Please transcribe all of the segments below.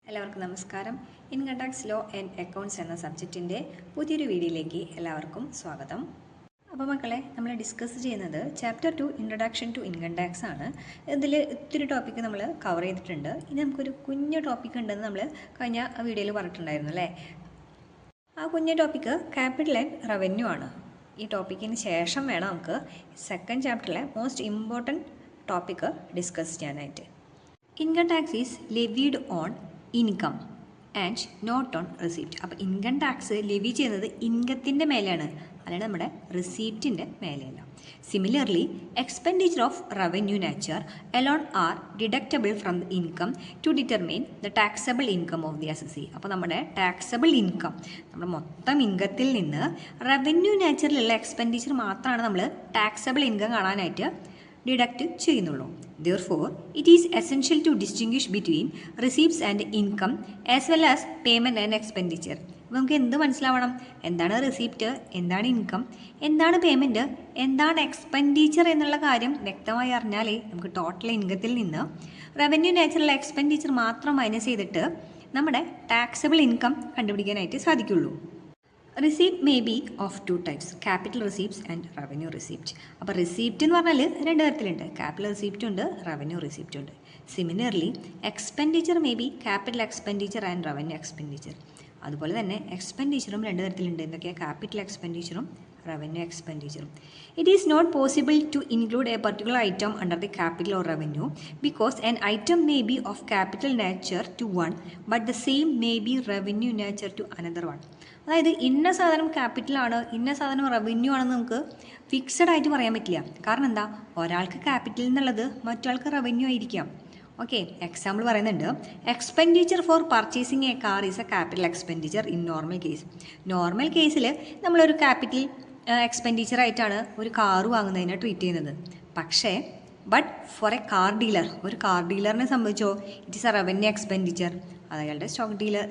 എല്ലാവർക്കും നമസ്കാരം. Income tax law and accounts എന്ന സബ്ജക്റ്റിൻ്റെ പുതിയൊരു വീഡിയോയിലേക്ക് എല്ലാവർക്കും സ്വാഗതം. അപ്പോൾ മക്കളെ, നമ്മൾ ഡിസ്കസ് ചെയ്യുന്നത് chapter 2 introduction to income tax ആണ്. ഇതിൽ ഒത്തിരി ടോപ്പിക്ക് നമ്മൾ കവർ ചെയ്തിട്ടുണ്ട്. ഇനി നമുക്കൊരു കുഞ്ഞു ടോപ്പിക് ഉണ്ടെന്ന് നമ്മൾ കഴിഞ്ഞ വീഡിയോയിൽ പറഞ്ഞിട്ടുണ്ടായിരുന്നു അല്ലേ. ആ കുഞ്ഞു ടോപ്പിക്ക് ക്യാപിറ്റൽ ആൻഡ് റവന്യൂ ആണ്. ഈ ടോപ്പിക്കിന് ശേഷം വേണം നമുക്ക് സെക്കൻഡ് ചാപ്റ്ററിലെ മോസ്റ്റ് ഇമ്പോർട്ടൻറ്റ് ടോപ്പിക്ക് ഡിസ്കസ് ചെയ്യാനായിട്ട്. Income tax is levied on income and not on receipt. അപ്പോൾ ഇൻകം ടാക്സ് ലെവി ചെയ്യുന്നത് ഇൻകത്തിൻ്റെ മേലെയാണ്, അല്ലാണ്ട് നമ്മുടെ റിസീപ്റ്റിൻ്റെ മേലെയല്ല. Similarly expenditure of revenue nature alone are deductible from the income to determine the taxable income of the assessee. അപ്പോൾ നമ്മുടെ ടാക്സബിൾ ഇൻകം, നമ്മുടെ മൊത്തം ഇൻകത്തിൽ നിന്ന് റവന്യൂ നാച്ചറിലുള്ള എക്സ്പെൻഡിച്ചർ മാത്രമാണ് നമ്മൾ ടാക്സബിൾ ഇൻകം കാണാനായിട്ട് ഡിഡക്റ്റ് ചെയ്യുന്നുള്ളൂ. Therefore, it is essential to distinguish between receipts and income as well as payment and expenditure. അപ്പോൾ നമുക്ക് എന്ത് മനസ്സിലാവണം? എന്താണ് റിസീപ്റ്റ്, എന്താണ് ഇൻകം, എന്താണ് പേയ്മെൻറ്റ്, എന്താണ് എക്സ്പെൻഡിച്ചർ എന്നുള്ള കാര്യം വ്യക്തമായി അറിഞ്ഞാലേ നമുക്ക് ടോട്ടൽ ഇൻകത്തിൽ നിന്ന് റവന്യൂ നാച്ചുറൽ എക്സ്പെൻഡിച്ചർ മാത്രം മൈനസ് ചെയ്തിട്ട് നമ്മുടെ ടാക്സബിൾ ഇൻകം കണ്ടുപിടിക്കാനായിട്ട് സാധിക്കുള്ളൂ. Receipt may be of 2 types, capital receipts and revenue receipt. അപ്പോൾ റിസീപ്റ്റ് എന്ന് പറഞ്ഞാൽ 2 തരത്തിലുണ്ട്, ക്യാപിറ്റൽ റിസീപ്റ്റ് ഉണ്ട്, റവന്യൂ റിസീപ്റ്റ് ഉണ്ട്. Similarly expenditure may be capital expenditure and revenue expenditure. അതുപോലെ തന്നെ എക്സ്പെൻഡിച്ചറും 2 തരത്തിലുണ്ട്. എന്തൊക്കെയാണ്? ക്യാപിറ്റൽ എക്സ്പെൻഡിച്ചറും റവന്യൂ എക്സ്പെൻഡിച്ചറും. It is not possible to include a particular item under the capital or revenue because an item may be of capital nature to one but the same may be revenue nature to another one. അതായത് ഇന്ന സാധനം ക്യാപിറ്റലാണ്, ഇന്ന സാധനം revenue ആണെന്ന് നമുക്ക് fixed ആയിട്ട് പറയാൻ പറ്റില്ല. കാരണം എന്താ? ഒരാൾക്ക് ക്യാപിറ്റൽ എന്നുള്ളത് മറ്റൊരാൾക്ക് റവന്യൂ ആയിരിക്കാം. ഓക്കെ, എക്സാമ്പിൾ പറയുന്നുണ്ട്. Expenditure four purchasing A car is a capital expenditure in normal case. Normal കേസിൽ നമ്മളൊരു ക്യാപിറ്റൽ എക്സ്പെൻഡിച്ചർ ആയിട്ടാണ് ഒരു കാറ് വാങ്ങുന്നതിനെ ട്രീറ്റ് ചെയ്യുന്നത്. പക്ഷേ but for a car dealer, ഒരു കാർ ഡീലറിനെ സംബന്ധിച്ചോ it is a revenue expenditure. അത് അയാളുടെ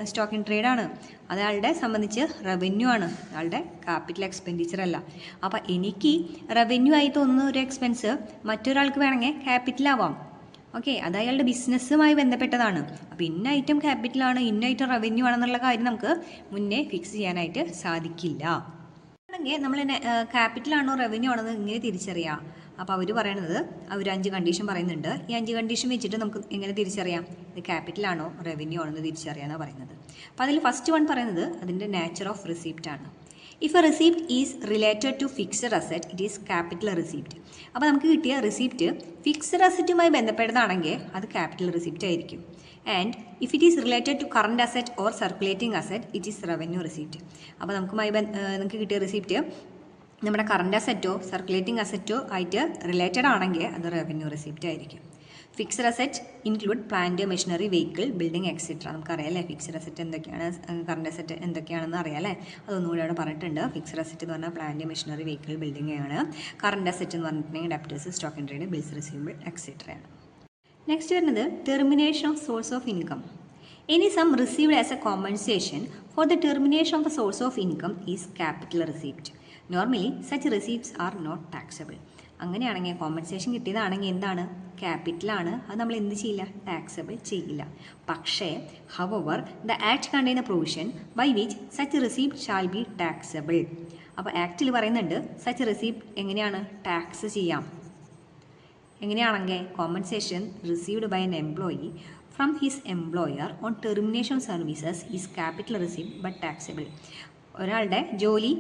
സ്റ്റോക്ക് ഇൻ ട്രേഡ് ആണ്, അത് അയാളുടെ സംബന്ധിച്ച് റവന്യൂ ആണ്, അയാളുടെ ക്യാപിറ്റൽ എക്സ്പെൻഡിച്ചർ അല്ല. അപ്പോൾ എനിക്ക് റവന്യൂ ആയി തോന്നുന്ന ഒരു എക്സ്പെൻസ് മറ്റൊരാൾക്ക് വേണമെങ്കിൽ ക്യാപിറ്റൽ ആവാം. ഓക്കെ, അത് അയാളുടെ ബിസിനസ്സുമായി ബന്ധപ്പെട്ടതാണ്. അപ്പോൾ ഇന്ന ഐറ്റം ക്യാപിറ്റലാണ്, ഇന്ന ഐറ്റം റവന്യൂ ആണെന്നുള്ള കാര്യം നമുക്ക് മുന്നേ ഫിക്സ് ചെയ്യാനായിട്ട് സാധിക്കില്ല. ആണെങ്കിൽ നമ്മൾ ക്യാപിറ്റലാണോ റവന്യൂ ആണെന്ന് ഇങ്ങനെ തിരിച്ചറിയാം. അപ്പോൾ അവർ പറയണത്, അവർ 5 കണ്ടീഷൻ പറയുന്നുണ്ട്. ഈ 5 കണ്ടീഷൻ വെച്ചിട്ട് നമുക്ക് എങ്ങനെ തിരിച്ചറിയാം ഇത് ക്യാപിറ്റലാണോ റവന്യൂ ആണെന്ന് തിരിച്ചറിയാമെന്നാണ് പറയുന്നത്. അപ്പോൾ അതിൽ ഫസ്റ്റ് വൺ പറയുന്നത് അതിൻ്റെ നാച്ചർ ഓഫ് റിസീപ്റ്റ് ആണ്. If a receipt is related to fixed asset it is capital receipt. അപ്പോൾ നമുക്ക് കിട്ടിയ റിസീപ്റ്റ് ഫിക്സഡ് അസറ്റുമായി ബന്ധപ്പെട്ടതാണെങ്കിൽ അത് ക്യാപിറ്റൽ റിസീപ്റ്റ് ആയിരിക്കും. And if it is related to current asset or circulating asset it is revenue receipt. അപ്പോൾ നമുക്ക് കിട്ടിയ റിസീപ്റ്റ് നമ്മുടെ കറണ്ട് അസറ്റോ സർക്കുലേറ്റിംഗ് അസറ്റോ ആയിട്ട് റിലേറ്റഡ് ആണെങ്കിൽ അത് റവന്യൂ റിസീപ്റ്റ് ആയിരിക്കും. Fixed asset include plant, machinery, vehicle, building etcetera. നമുക്കറിയാം അല്ലേ ഫിക്സഡ് അസറ്റ് എന്തൊക്കെയാണ്, കറണ്ട് അസറ്റ് എന്തൊക്കെയാണെന്ന് അറിയാം അല്ലേ. അതൊന്നുകൂടി അവിടെ പറഞ്ഞിട്ടുണ്ട്. ഫിക്സഡ് അസറ്റ് എന്ന് പറഞ്ഞാൽ പ്ലാന്റ്, മെഷീനറി, വെഹിക്കിൾ, ബിൽഡിംഗ് ആണ്. കറണ്ട് അസറ്റ് എന്ന് പറഞ്ഞിട്ടുണ്ടെങ്കിൽ debtors, stock in trade, bills receivable എക്സെട്രയാണ്. നെക്സ്റ്റ് വരുന്നത് termination of source of income. Any sum received as a compensation for the termination of the source of income is capital receipt. Normally such receipts are not taxable. അങ്ങനെയാണെങ്കിൽ compensation കിട്ടിയതാണെങ്കിൽ എന്താണ്? ക്യാപിറ്റലാണ്. അത് നമ്മൾ എന്ത് ചെയ്യില്ല? ടാക്സബിൾ ചെയ്യില്ല. പക്ഷേ however the act contain a provision by which such receipt shall be taxable. അപ്പോൾ ആക്റ്റിൽ പറയുന്നുണ്ട് സച്ച് റിസീപ്റ്റ് എങ്ങനെയാണ് ടാക്സ് ചെയ്യാം. എങ്ങനെയാണെങ്കിൽ compensation received by an employee from his employer on termination services is capital receipt but taxable. ഒരാളുടെ ജോലി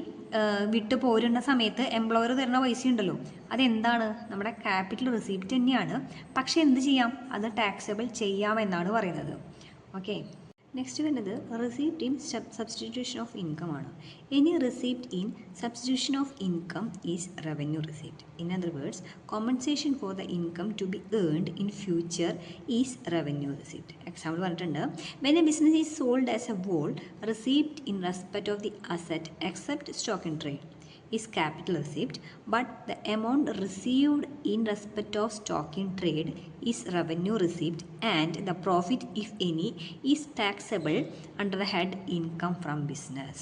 വിട്ടു പോരുന്ന സമയത്ത് എംപ്ലോയർ തരുന്ന പൈസ ഉണ്ടല്ലോ, അതെന്താണ്? നമ്മുടെ ക്യാപിറ്റൽ റിസീപ്റ്റ് തന്നെയാണ്. പക്ഷേ എന്ത് ചെയ്യാം? അത് ടാക്സബിൾ ചെയ്യാമെന്നാണ് പറയുന്നത്. ഓക്കെ, നെക്സ്റ്റ് വരുന്നത് receipt in substitution of income ആണ്. Any receipt in substitution of income is revenue receipt. In other words compensation for the income to be earned in future is revenue receipt. Example പറഞ്ഞിട്ടുണ്ട്. When a business is sold as a whole receipt in respect of the asset except stock in trade is capital receipt, but the amount received in respect of stock in trade is revenue receipt, and the profit, if any, is taxable under the head income from business.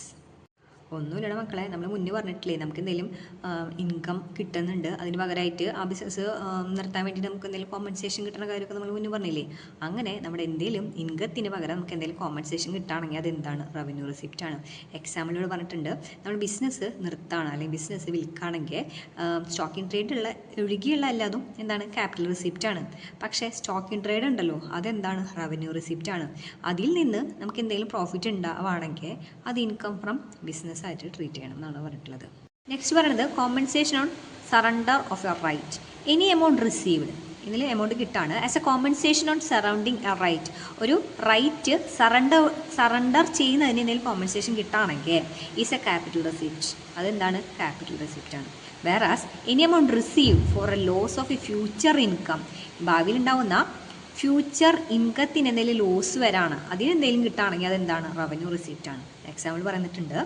ഒന്നുമില്ല മക്കളെ, നമ്മൾ മുന്നേ പറഞ്ഞിട്ടില്ലേ നമുക്ക് എന്തെങ്കിലും income കിട്ടുന്നുണ്ട്, അതിന് പകരമായിട്ട് ആ ബിസിനസ് നിർത്താൻ വേണ്ടി നമുക്ക് എന്തെങ്കിലും കോമ്പൻസേഷൻ കിട്ടുന്ന കാര്യമൊക്കെ നമ്മൾ മുന്നേ പറഞ്ഞില്ലേ. അങ്ങനെ നമ്മുടെ എന്തെങ്കിലും ഇൻകത്തിന് പകരം നമുക്ക് എന്തെങ്കിലും കോമ്പൻസേഷൻ കിട്ടുകയാണെങ്കിൽ അതെന്താണ്? റവന്യൂ റെസിപ്റ്റ് ആണ്. എക്സാമ്പിളോട് പറഞ്ഞിട്ടുണ്ട്, നമ്മൾ ബിസിനസ് നിർത്താണ് അല്ലെങ്കിൽ ബിസിനസ് വിൽക്കുകയാണെങ്കിൽ സ്റ്റോക്ക് ഇൻ ട്രേഡ് ഉള്ള ഒഴികെയുള്ള എല്ലാതും എന്താണ്? ക്യാപിറ്റൽ റെസിപ്റ്റ് ആണ്. പക്ഷേ സ്റ്റോക്ക് ഇൻ ട്രേഡ് ഉണ്ടല്ലോ, അതെന്താണ്? റവന്യൂ റെസിപ്റ്റ് ആണ്. അതിൽ നിന്ന് നമുക്ക് എന്തെങ്കിലും പ്രോഫിറ്റ് ഉണ്ടാവുകയാണെങ്കിൽ അത് ഇൻകം ഫ്രം ബിസിനസ് ആയിട്ട് ട്രീറ്റ് ചെയ്യണം എന്നാണ് പറഞ്ഞിട്ടുള്ളത്. നെക്സ്റ്റ് പറയുന്നത് compensation on surrender of your right any amount received. ഇതിൽ എമൗണ്ട് കിട്ടാണ് as a compensation on surrendering a right. ഒരു റൈറ്റ് സറണ്ടർ ചെയ്യുന്നതിന് എന്തെങ്കിലും കോമ്പൻസേഷൻ കിട്ടുകയാണെങ്കിൽ ഈസ് എ ക്യാപിറ്റൽ റെസിപ്റ്റ്. അതെന്താണ്? ക്യാപിറ്റൽ റെസിപ്റ്റ് ആണ്. Whereas any amount receive for a loss of a future income, ഭാവിയിൽ ഉണ്ടാവുന്ന ഫ്യൂച്ചർ ഇൻകത്തിന് എന്തെങ്കിലും ലോസ് വരാണ്, അതിനെന്തെങ്കിലും കിട്ടുകയാണെങ്കിൽ അതെന്താണ്? റവന്യൂ റെസിപ്റ്റ് ആണ്. എക്സാമ്പിൾ പറഞ്ഞിട്ടുണ്ട്,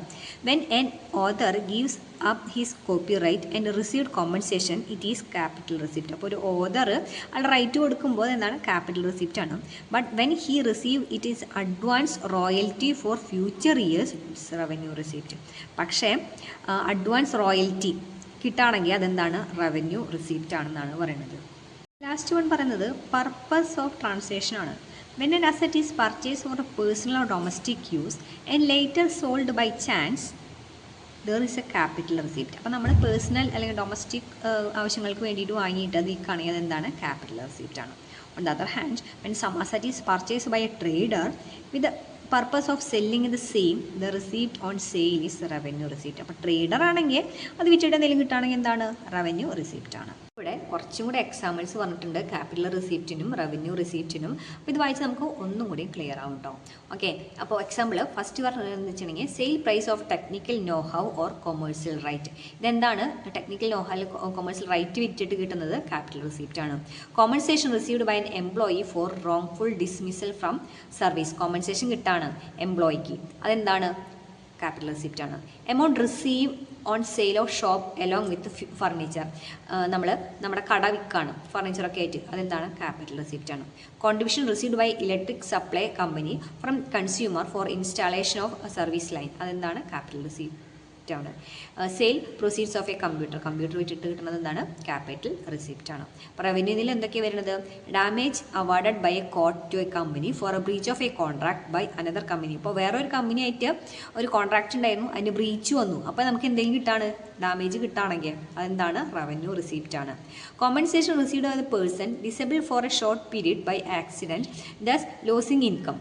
when an author gives up his copyright and received compensation it is capital receipt. അപ്പോൾ ഒരു ഓതർ ആൾ റൈറ്റ് കൊടുക്കുമ്പോൾ എന്താണ്? ക്യാപിറ്റൽ റെസിപ്റ്റ് ആണ്. But when he receive it is advance royalty for future years it's revenue receipt. പക്ഷേ advance royalty കിട്ടുകയാണെങ്കിൽ അതെന്താണ്? Revenue receipt ആണെന്നാണ് പറയുന്നത്. ലാസ്റ്റ് വൺ പറയുന്നത് പർപ്പസ് ഓഫ് ട്രാൻസാക്ഷൻ ആണ്. When an asset is purchase four A personal or domestic use and later sold by chance there is a capital receipt. അപ്പോൾ നമ്മൾ personal അല്ലെങ്കിൽ domestic ആവശ്യങ്ങൾക്ക് വേണ്ടിയിട്ട് വാങ്ങിയിട്ട് അത് വിൽക്കുകയാണെങ്കിൽ അതെന്താണ്? ക്യാപിറ്റൽ റെസിപ്റ്റ് ആണ്. On the other hand when some asset is purchase by a trader with purpose of selling the same the receipt on sale is revenue receipt. അപ്പോൾ ട്രേഡർ ആണെങ്കിൽ അത് വിറ്റിട്ട് എന്തെങ്കിലും കിട്ടുകയാണെങ്കിൽ എന്താണ്? റവന്യൂ റെസിപ്റ്റ് ആണ്. ഇവിടെ കുറച്ചും കൂടി എക്സാമ്പിൾസ് പറഞ്ഞിട്ടുണ്ട് ക്യാപിറ്റൽ റെസിപ്റ്റിനും റവന്യൂ റെസിപ്റ്റിനും. അപ്പോൾ ഇത് വായിച്ച് നമുക്ക് ഒന്നും കൂടി ക്ലിയർ ആവും കേട്ടോ. ഓക്കെ, അപ്പോൾ എക്സാമ്പിൾ ഫസ്റ്റ് പറഞ്ഞതെന്ന് വെച്ചിട്ടുണ്ടെങ്കിൽ sale price of technical know how or commercial right. ഇതെന്താണ്? Technical know how commercial right വിറ്റിട്ട് കിട്ടുന്നത് ക്യാപിറ്റൽ റെസിപ്റ്റ് ആണ്. Compensation received by an employee for wrongful dismissal from service. Compensation കിട്ടാണ് എംപ്ലോയിക്ക്, അതെന്താണ്? ക്യാപിറ്റൽ റെസിപ്റ്റ് ആണ്. Amount receive on sale of shop along with furniture. നമ്മൾ നമ്മുടെ കട വിൽക്കാണ് ഫർണിച്ചറൊക്കെ ആയിട്ട്, അതെന്താണ്? ക്യാപിറ്റൽ റെസിപ്റ്റ് ആണ്. Contribution received by electric supply company from consumer for installation of service line, അതെന്താണ്? ക്യാപിറ്റൽ റെസിപ്റ്റ് ആണ്. Sale proceeds of A computer വിറ്റിട്ട് കിട്ടുന്നത് എന്താണ്? ക്യാപിറ്റൽ റെസിപ്റ്റ് ആണ്. അപ്പോൾ റവന്യൂവിൽ എന്തൊക്കെയാണ് വരുന്നത്? Damage awarded by a court to a company for a breach of a contract by another company. ഇപ്പോൾ വേറൊരു കമ്പനി ആയിട്ട് ഒരു കോൺട്രാക്ട് ഉണ്ടായിരുന്നു, അതിന് ബ്രീച്ച് വന്നു, അപ്പോൾ നമുക്ക് എന്തെങ്കിലും കിട്ടാണ്? ഡാമേജ് കിട്ടുകയാണെങ്കിൽ അതെന്താണ്? റവന്യൂ റെസിപ്റ്റ് ആണ്. Compensation received by the person disable for a short period by accident thus losing income.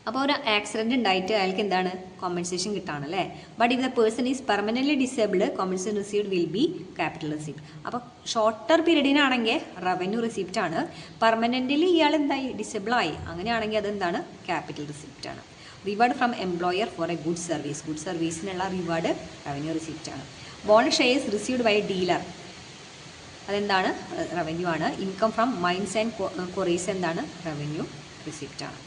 അപ്പോൾ ഒരു ആക്സിഡൻറ്റ് ഉണ്ടായിട്ട് അയാൾക്ക് എന്താണ്? കോമ്പൻസേഷൻ കിട്ടുകയാണല്ലേ. But if the person is permanently disabled compensation received will be capital receipt. അപ്പോൾ shorter പീരീഡിനാണെങ്കിൽ revenue receipt ആണ്. Permanently ഇയാൾ എന്തായി? ഡിസേബിളായി, അങ്ങനെയാണെങ്കിൽ അതെന്താണ്? ക്യാപിറ്റൽ റെസിപ്റ്റ് ആണ്. Reward from employer for a good service. Good സർവീസിനുള്ള റിവാർഡ് റവന്യൂ റെസിപ്റ്റ് ആണ്. Bonus shares received by dealer, അതെന്താണ്? റവന്യൂ ആണ്. Income from mines and quarries എന്താണ്? റവന്യൂ റെസിപ്റ്റ് ആണ്.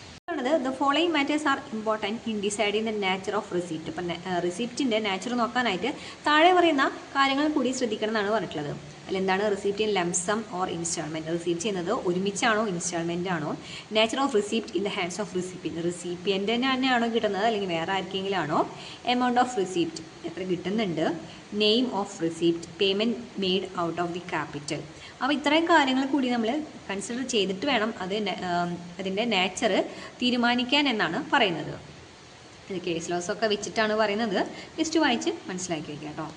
The following matters are important in deciding the nature of receipt. ഇപ്പം റിസീപ്റ്റിൻ്റെ nature നോക്കാനായിട്ട് താഴെ പറയുന്ന കാര്യങ്ങൾ കൂടി ശ്രദ്ധിക്കണം എന്നാണ് പറഞ്ഞിട്ടുള്ളത്. അതിലെന്താണ്? Receipt in lump sum or installment. Receipt ചെയ്യുന്നത് ഒരുമിച്ചാണോ ഇൻസ്റ്റാൾമെൻ്റ് ആണോ? Nature of receipt in the hands of recipient. റിസിപ്പിയൻറ്റിന് തന്നെയാണോ കിട്ടുന്നത് അല്ലെങ്കിൽ വേറെ ആർക്കെങ്കിലും ആണോ? എമൗണ്ട് ഓഫ് റിസീപ്റ്റ് എത്ര കിട്ടുന്നുണ്ട്? Name of receipt, payment made out of the capital. അപ്പോൾ ഇത്രയും കാര്യങ്ങൾ കൂടി നമ്മൾ കൺസിഡർ ചെയ്തിട്ട് വേണം അതിൻ്റെ നേച്ചർ തീരുമാനിക്കാൻ എന്നാണ് പറയുന്നത്. ഇത് കേസ് ലോസൊക്കെ വെച്ചിട്ടാണ് പറയുന്നത്. ജസ്റ്റ് വായിച്ച് മനസ്സിലാക്കി വയ്ക്കുക കേട്ടോ.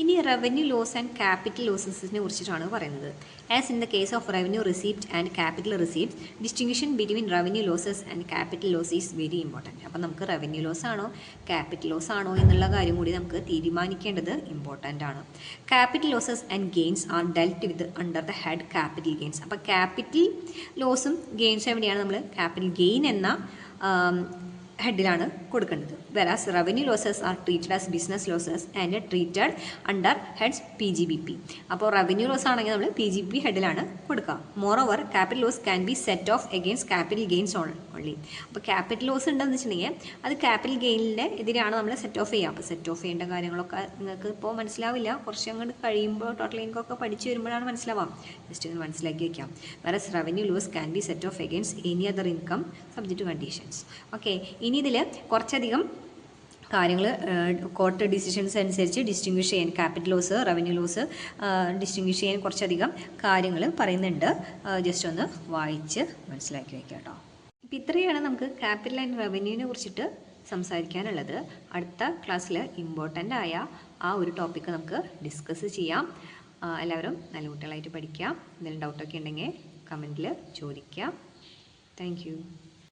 ഇനി റവന്യൂ ലോസ് ആൻഡ് ക്യാപിറ്റൽ ലോസസിനെ കുറിച്ചിട്ടാണ് പറയുന്നത്. As in the case of revenue receipt and capital receipt, distinction between revenue losses and capital loss is very important. അപ്പോൾ നമുക്ക് റവന്യൂ ലോസ് ആണോ ക്യാപിറ്റൽ ലോസ് ആണോ എന്നുള്ള കാര്യം കൂടി നമുക്ക് തീരുമാനിക്കേണ്ടത് ഇമ്പോർട്ടൻ്റ് ആണ്. Capital losses and gains are dealt with under the head capital gains. അപ്പോൾ ക്യാപിറ്റൽ ലോസും ഗെയിൻസും എവിടെയാണ്? നമ്മൾ ക്യാപിറ്റൽ ഗെയിൻ എന്ന ഹെഡിലാണ് കൊടുക്കേണ്ടത്. വെറാസ് revenue losses are treated as business losses and treated under heads PGBP. അപ്പോൾ റവന്യൂ ലോസ് ആണെങ്കിൽ നമ്മൾ PGP ഹെഡിലാണ് കൊടുക്കുക. Moreover capital loss can be set off against capital gains only. അപ്പോൾ ക്യാപിറ്റൽ ലോസ് ഉണ്ടെന്ന് വെച്ചിട്ടുണ്ടെങ്കിൽ അത് ക്യാപിറ്റൽ ഗെയിനിൻ്റെ എതിരാണ് നമ്മൾ സെറ്റ് ഓഫ് ചെയ്യുക. അപ്പോൾ സെറ്റ് ഓഫ് ചെയ്യേണ്ട കാര്യങ്ങളൊക്കെ നിങ്ങൾക്ക് ഇപ്പോൾ മനസ്സിലാവില്ല, കുറച്ച് അങ്ങോട്ട് കഴിയുമ്പോൾ ടോട്ടൽ ഇൻകൊക്കെ പഠിച്ചു വരുമ്പോഴാണ് മനസ്സിലാവാം. ജസ്റ്റ് ഒന്ന് മനസ്സിലാക്കി വയ്ക്കാം. Whereas revenue loss can be set off against any other income subject to conditions. Okay, ഇനി ഇതിൽ കുറച്ചധികം കാര്യങ്ങൾ കോർട്ട് ഡിസിഷൻസ് അനുസരിച്ച് ഡിസ്റ്റിങ്വിഷ് ചെയ്യാൻ, capital loss, revenue loss distinguish ചെയ്യാൻ കുറച്ചധികം കാര്യങ്ങൾ പറയുന്നുണ്ട്. ജസ്റ്റ് ഒന്ന് വായിച്ച് മനസ്സിലാക്കി വയ്ക്കുക കേട്ടോ. ഇപ്പം ഇത്രയാണ് നമുക്ക് ക്യാപിറ്റൽ ആൻഡ് റവന്യൂവിനെ കുറിച്ചിട്ട് സംസാരിക്കാനുള്ളത്. അടുത്ത ക്ലാസ്സിൽ ഇമ്പോർട്ടൻ്റ് ആയ ആ ഒരു ടോപ്പിക്ക് നമുക്ക് ഡിസ്കസ് ചെയ്യാം. എല്ലാവരും നല്ല കുട്ടികളായിട്ട് പഠിക്കാം. എന്തെങ്കിലും ഡൗട്ടൊക്കെ ഉണ്ടെങ്കിൽ കമൻറ്റിൽ ചോദിക്കാം. Thank you.